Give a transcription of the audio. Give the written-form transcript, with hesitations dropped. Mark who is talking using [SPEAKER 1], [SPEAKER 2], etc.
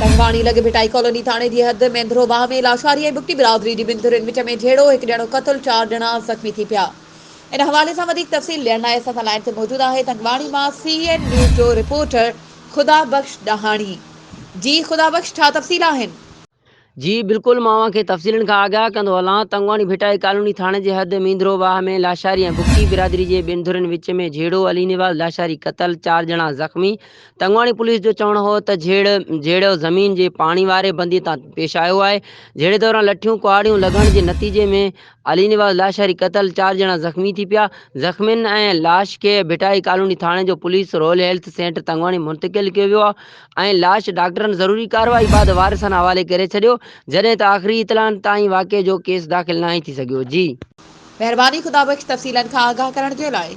[SPEAKER 1] तंगवाणी लगे भिटाई कॉलोनी थाने की हद मेंदरो बाह में लाशारी ऐं बुक्टी बिरादरी की बिंदुरनि विच में झेड़ो एक ॼणो क़तल 4 ॼणा ज़ख़्मी थी पिया। इन हवाले से वधीक तफ़सील ॾियण लाइ असां सां लाइन ते मौजूद है तंगवाणी मां CN न्यूज़ जो रिपोर्टर खुदा बख्श डहाणी। जी खुदा बख्श, छा तफ़सील आहिनि?
[SPEAKER 2] जी बिल्कुल, मां के तफ़सीलन खां आगाह कंदो हलां। तंगवाणी भिटाई कॉलोनी थाणे जे हद मींदरोवाह में लाशारी ऐं बुक्की बिरादरी जे ॿिनि धुरनि विच में झेड़ो हली निवाज़ लाशारी क़तल 4 ॼणा ज़ख़्मी। तंगवाणी पुलिस जो चवणु हो त झेड़ो ज़मीन जे पाणी वारे बंदी तां पेश आयो आहे। झेड़े दौरान लठियूं कुहाड़ियूं लॻण जे नतीजे में अली निवाज़ लाशारी क़तल 4 ॼणा ज़ख़्मी थी पिया। ज़ख़्मियुनि ऐं लाश खे भिटाई कॉलोनी थाणे जो पुलिस रोयल हेल्थ सेंटर तंगवाणी मुंतक़िल कयो वियो आहे ऐं लाश डॉक्टरनि ज़रूरी कार्रवाई बाद वारिसनि हवाले करे छॾियो, जॾहिं त आख़िरी इतलान ताईं वाक़े जो केस दाख़िल न थी सघियो। जी
[SPEAKER 1] महिरबानी खुदा बख्श तफ़सीलन खां आगाह करण जे लाइ।